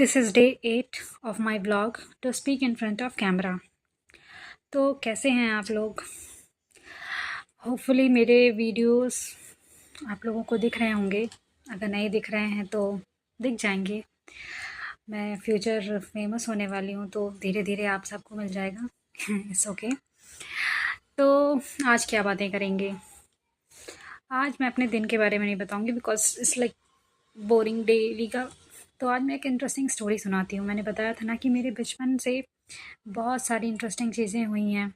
This is day 8 of my vlog to speak in front of camera. तो कैसे हैं आप लोग? होपफुली मेरे वीडियोस आप लोगों को दिख रहे होंगे. अगर नहीं दिख रहे हैं तो दिख जाएंगे. मैं फ्यूचर फेमस होने वाली हूँ तो धीरे धीरे आप सबको मिल जाएगा. It's okay. तो आज क्या बातें करेंगे? आज मैं अपने दिन के बारे में नहीं बताऊँगी because it's like boring daily का. तो आज मैं एक इंटरेस्टिंग स्टोरी सुनाती हूँ. मैंने बताया था ना कि मेरे बचपन से बहुत सारी इंटरेस्टिंग चीज़ें हुई हैं,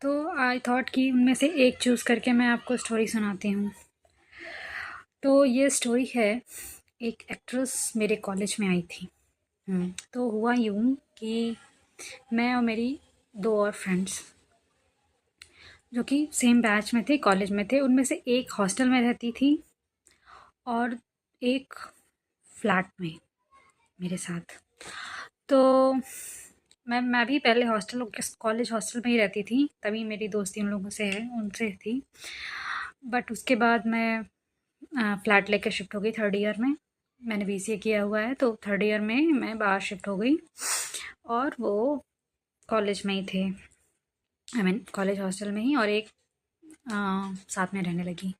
तो आई थॉट कि उनमें से एक चूज़ करके मैं आपको स्टोरी सुनाती हूँ. तो ये स्टोरी है, एक एक्ट्रेस मेरे कॉलेज में आई थी. तो हुआ यूँ कि मैं और मेरी दो और फ्रेंड्स जो कि सेम बैच में थे, कॉलेज में थे, उनमें से एक हॉस्टल में रहती थी और एक फ्लैट में मेरे साथ. तो मैं भी पहले कॉलेज हॉस्टल में ही रहती थी, तभी मेरी दोस्ती उन लोगों से उनसे थी. बट उसके बाद मैं फ़्लैट लेके शिफ्ट हो गई थर्ड ईयर में. मैंने बीसीए किया हुआ है, तो थर्ड ईयर में मैं बाहर शिफ्ट हो गई और वो कॉलेज में ही थे. आई मीन कॉलेज हॉस्टल में ही, और एक साथ में रहने लगी.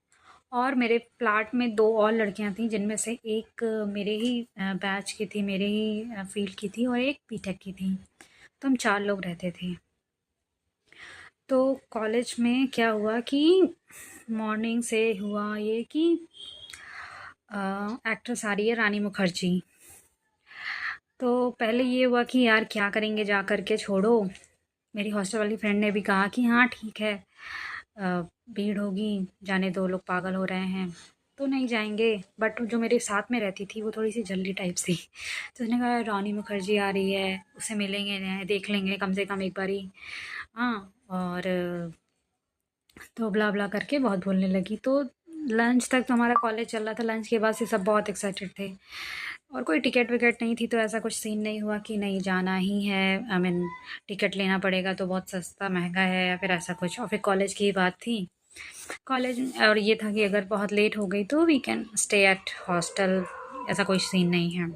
और मेरे फ्लैट में दो और लड़कियां थीं, जिनमें से एक मेरे ही बैच की थी, मेरे ही फील्ड की थी, और एक बीटेक की थी. तो हम 4 लोग रहते थे. तो कॉलेज में क्या हुआ कि मॉर्निंग से हुआ ये कि एक्ट्रेस आ रही है रानी मुखर्जी. तो पहले ये हुआ कि यार क्या करेंगे जा कर के, छोड़ो. मेरी हॉस्टल वाली फ्रेंड ने भी कहा कि हाँ ठीक है, भीड़ होगी, जाने दो, लोग पागल हो रहे हैं, तो नहीं जाएंगे. बट जो मेरे साथ में रहती थी वो थोड़ी सी जल्दी टाइप थी, तो उसने कहा रानी मुखर्जी आ रही है, उससे मिलेंगे, देख लेंगे कम से कम एक बारी. हाँ. और तो ब्ला ब्ला करके बहुत बोलने लगी. तो लंच तक तो हमारा कॉलेज चल रहा था. लंच के बाद से सब बहुत एक्साइटेड थे, और कोई टिकट विकेट नहीं थी, तो ऐसा कुछ सीन नहीं हुआ कि नहीं जाना ही है. आई मीन टिकट लेना पड़ेगा तो बहुत सस्ता महंगा है या फिर ऐसा कुछ. और फिर कॉलेज की ही बात थी. कॉलेज और ये था कि अगर बहुत लेट हो गई तो we can stay at hostel, ऐसा कोई सीन नहीं है.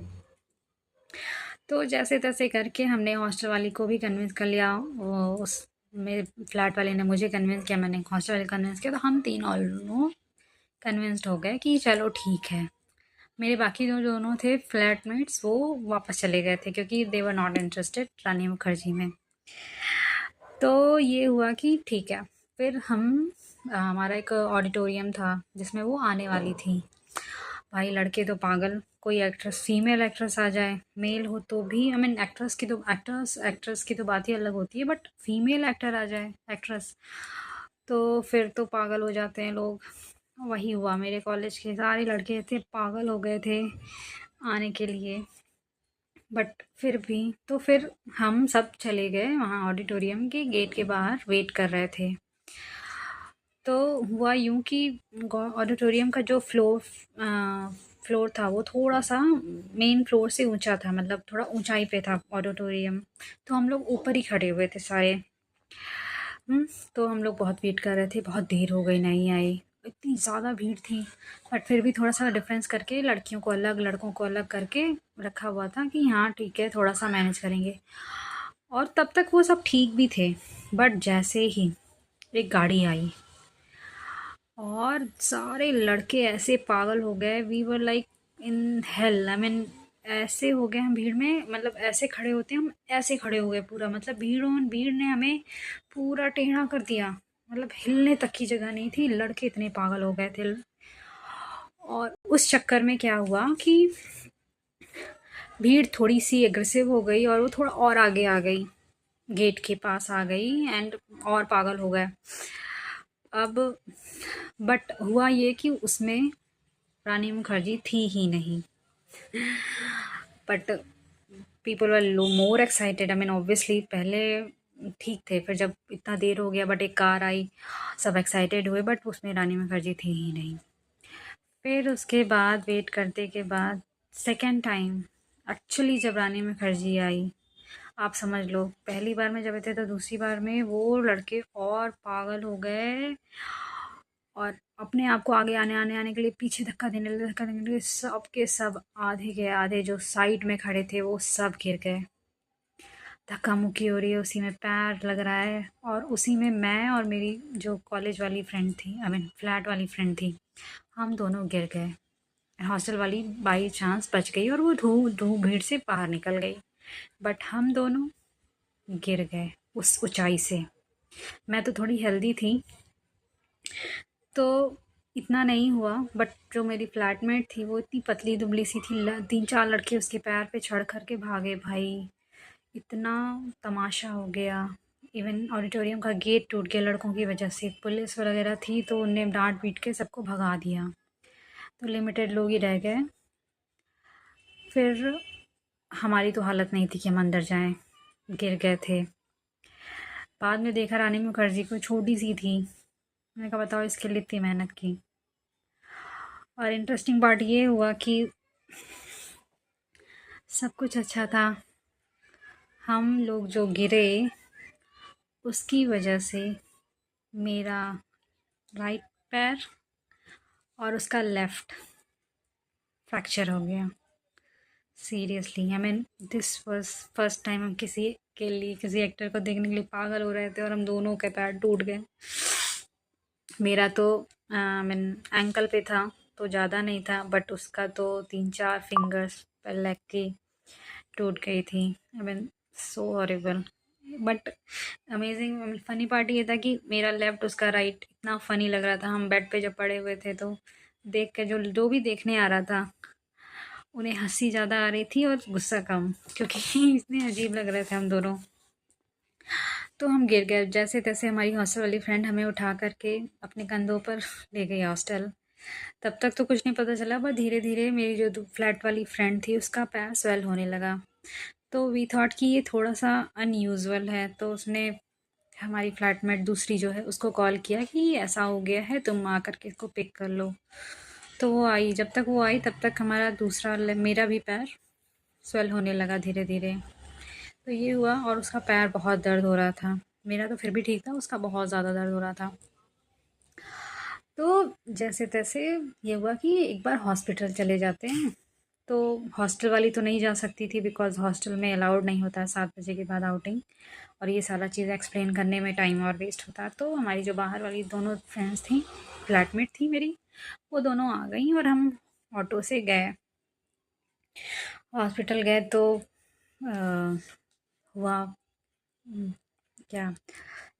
तो जैसे तैसे करके हमने हॉस्टल वाली को भी कन्विंस कर लिया. वो उस मेरे फ्लैट वाले ने मुझे कन्विंस किया, मैंने हॉस्टल वाले कन्विंस किया, तो हम तीन ऑलमोस्ट कन्विंस्ड हो गए कि चलो ठीक है. मेरे बाकी जो दोनों थे फ्लैटमेट्स वो वापस चले गए थे क्योंकि दे वर नॉट इंटरेस्टेड रानी मुखर्जी में. तो ये हुआ कि ठीक है. फिर हमारा एक ऑडिटोरियम था जिसमें वो आने वाली थी. भाई लड़के तो पागल, कोई एक्ट्रेस, फीमेल एक्ट्रेस आ जाए, मेल हो तो भी, आई मीन एक्ट्रेस की तो बात ही अलग होती है, बट फीमेल एक्टर आ जाए, एक्ट्रेस, तो फिर तो पागल हो जाते हैं लोग. वही हुआ, मेरे कॉलेज के सारे लड़के थे पागल हो गए थे आने के लिए. बट फिर भी तो फिर हम सब चले गए वहाँ, ऑडिटोरियम के गेट के बाहर वेट कर रहे थे. तो हुआ यूँ कि ऑडिटोरियम का जो फ्लोर था वो थोड़ा सा मेन फ्लोर से ऊंचा था, मतलब थोड़ा ऊंचाई पे था ऑडिटोरियम. तो हम लोग ऊपर ही खड़े हुए थे सारे. तो हम लोग बहुत वेट कर रहे थे, बहुत देर हो गई नहीं आई, इतनी ज़्यादा भीड़ थी. बट फिर भी थोड़ा सा डिफरेंस करके लड़कियों को अलग, लड़कों को अलग करके रखा हुआ था कि हाँ ठीक है, थोड़ा सा मैनेज करेंगे. और तब तक वो सब ठीक भी थे. बट जैसे ही एक गाड़ी आई और सारे लड़के ऐसे पागल हो गए, we were like in hell. I mean ऐसे हो गए हम भीड़ में, मतलब ऐसे खड़े होते हैं हम, ऐसे खड़े हो गए पूरा. मतलब भीड़ ने हमें पूरा टेढ़ा कर दिया, मतलब हिलने तक की जगह नहीं थी. लड़के इतने पागल हो गए थे. और उस चक्कर में क्या हुआ कि भीड़ थोड़ी सी एग्रेसिव हो गई और वो थोड़ा और आगे आ गई, गेट के पास आ गई, एंड और पागल हो गए. अब बट हुआ ये कि उसमें रानी मुखर्जी थी ही नहीं. But people were more excited. I mean obviously पहले ठीक थे, फिर जब इतना देर हो गया बट एक कार आई, सब एक्साइटेड हुए, बट उसमें रानी मुखर्जी थी ही नहीं. फिर उसके बाद वेट करते के बाद सेकेंड टाइम एक्चुअली जब रानी मुखर्जी आई, आप समझ लो पहली बार में जब थे तो दूसरी बार में वो लड़के और पागल हो गए. और अपने आप को आगे आने आने आने के लिए पीछे धक्का देने लगे। सब के सब आधे के आधे जो साइड में खड़े थे वो सब गिर गए। धक्का मुक्की हो रही है, उसी में पैर लग रहा है, और उसी में मैं और मेरी जो कॉलेज वाली फ्रेंड थी, आई मीन फ्लैट वाली फ्रेंड थी, हम दोनों गिर गए। हॉस्टल वाली बाई चांस बच गई और वो धू भीड़ से बाहर निकल गई, बट हम दोनों गिर गए उस ऊंचाई से। मैं तो थोड़ी हेल्दी थी तो इतना नहीं हुआ, बट जो मेरी फ्लैटमेट थी वो इतनी पतली दुबली सी थी, 3-4 लड़के उसके पैर पे चढ़ कर के भागे भाई। इतना तमाशा हो गया। इवन ऑडिटोरियम का गेट टूट गया लड़कों की वजह से। पुलिस वगैरह थी तो उनने डांट पीट के सबको भगा दिया, तो लिमिटेड लोग ही रह गए। फिर हमारी तो हालत नहीं थी कि हम अंदर जाएं, गिर गए थे। बाद में देखा रानी मुखर्जी को, छोटी सी थी। मैंने कहा बताओ इसके लिए इतनी मेहनत की। और इंटरेस्टिंग पार्ट ये हुआ कि सब कुछ अच्छा था, हम लोग जो गिरे उसकी वजह से मेरा राइट पैर और उसका लेफ़्ट फ्रैक्चर हो गया। Seriously, I mean this was first time हम किसी के लिए, किसी एक्टर को देखने के लिए पागल हो रहे थे और हम दोनों के पैर टूट गए। मेरा तो आई मीन एंकल पे था तो ज़्यादा नहीं था, बट उसका तो 3-4 फिंगर्स लेग की टूट गई थी। I mean so horrible, but amazing. Funny part ये था कि मेरा लेफ़्ट, उसका राइट इतना फ़नी लग रहा था। हम बेड पे जब पड़े हुए थे तो देख के जो जो भी देखने आ रहा था उन्हें हंसी ज़्यादा आ रही थी और गुस्सा कम, क्योंकि इतने अजीब लग रहे थे हम दोनों। तो हम गिर गए। जैसे तैसे हमारी हॉस्टल वाली फ्रेंड हमें उठा करके अपने कंधों पर ले गई हॉस्टल। तब तक तो कुछ नहीं पता चला, पर धीरे धीरे मेरी जो फ्लैट वाली फ्रेंड थी उसका पैर स्वेल होने लगा। तो वी थॉट कि ये थोड़ा सा अनयूजुअल है, तो उसने, हमारी फ्लैटमेट दूसरी जो है, उसको कॉल किया कि ऐसा हो गया है, तुम आ करके इसको पिक कर लो। तो वो आई। जब तक वो आई तब तक हमारा मेरा भी पैर स्वेल होने लगा धीरे धीरे। तो ये हुआ, और उसका पैर बहुत दर्द हो रहा था। मेरा तो फिर भी ठीक था, उसका बहुत ज़्यादा दर्द हो रहा था। तो जैसे तैसे ये हुआ कि एक बार हॉस्पिटल चले जाते हैं। तो हॉस्टल वाली तो नहीं जा सकती थी, बिकॉज़ हॉस्टल में अलाउड नहीं होता है 7 बजे के बाद आउटिंग, और ये सारा चीज़ एक्सप्लेन करने में टाइम और वेस्ट होता। तो हमारी जो बाहर वाली दोनों फ्रेंड्स थी, फ्लैटमेट थी मेरी, वो दोनों आ गई और हम ऑटो से गए। हॉस्पिटल गए तो हुआ क्या,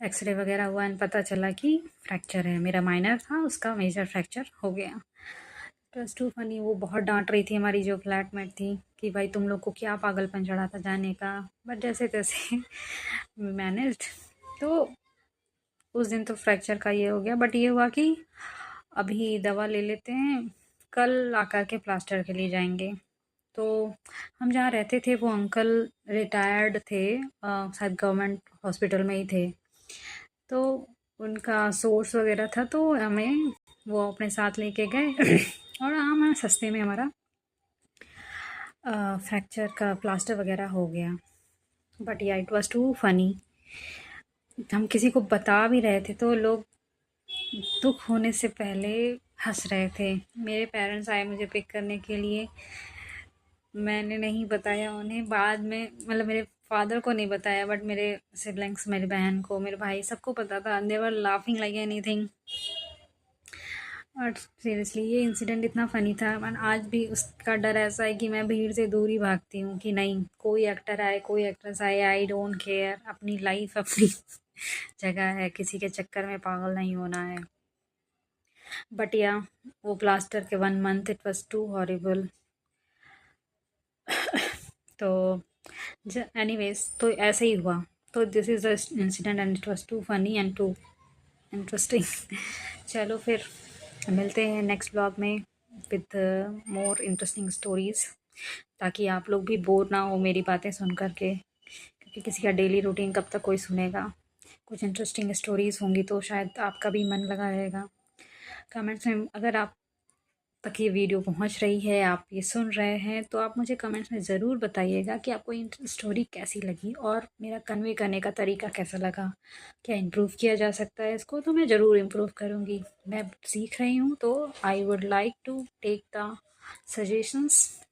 एक्सरे वगैरह हुआ एंड पता चला कि फ्रैक्चर है। मेरा माइनर था, उसका मेजर फ्रैक्चर हो गया। It was to funny. वो बहुत डांट रही थी हमारी जो फ्लैटमेट थी कि भाई तुम लोग को क्या पागलपन चढ़ा था जाने का, बट जैसे तैसे मैनेज्ड। तो उस दिन तो फ्रैक्चर का ये हो गया, बट ये हुआ कि अभी दवा ले लेते हैं, कल आकर के प्लास्टर के लिए जाएंगे। तो हम जहाँ रहते थे वो अंकल रिटायर्ड थे, शायद गवर्नमेंट हॉस्पिटल में ही थे। तो उनका सोर्स वगैरह था, तो हमें वो अपने साथ लेके गए और हमें सस्ते में हमारा फ्रैक्चर का प्लास्टर वगैरह हो गया। बट या इट वाज टू फनी। हम किसी को बता भी रहे थे तो लोग दुख होने से पहले हंस रहे थे। मेरे पेरेंट्स आए मुझे पिक करने के लिए, मैंने नहीं बताया उन्हें। बाद में मतलब मेरे फादर को नहीं बताया, बट मेरे सिबलिंग्स, मेरी बहन को, मेरे भाई, सबको पता था। दे वर लाफिंग लाइक एनीथिंग। और सीरियसली ये इंसिडेंट इतना फ़नी था, एंड आज भी उसका डर ऐसा है कि मैं भीड़ से दूर ही भागती हूँ कि नहीं, कोई एक्टर आए, कोई एक्ट्रेस आए, आई डोंट केयर। अपनी लाइफ अपनी जगह है, किसी के चक्कर में पागल नहीं होना है। बट या वो प्लास्टर के 1 month it was too horrible. तो एनीवेज तो ऐसे ही हुआ। तो this is the incident and it was too funny and too interesting. चलो फिर मिलते हैं नेक्स्ट ब्लॉग में विद मोर इंटरेस्टिंग स्टोरीज़, ताकि आप लोग भी बोर ना हो मेरी बातें सुन कर के, क्योंकि किसी का डेली रूटीन कब तक कोई सुनेगा। कुछ इंटरेस्टिंग स्टोरीज़ होंगी तो शायद आपका भी मन लगा रहेगा। कमेंट्स में अगर आप तक ये वीडियो पहुंच रही है, आप ये सुन रहे हैं, तो आप मुझे कमेंट्स में ज़रूर बताइएगा कि आपको ये स्टोरी कैसी लगी और मेरा कन्वे करने का तरीका कैसा लगा। क्या इम्प्रूव किया जा सकता है इसको? तो मैं ज़रूर इम्प्रूव करूँगी। मैं सीख रही हूँ, तो I would like to take the suggestions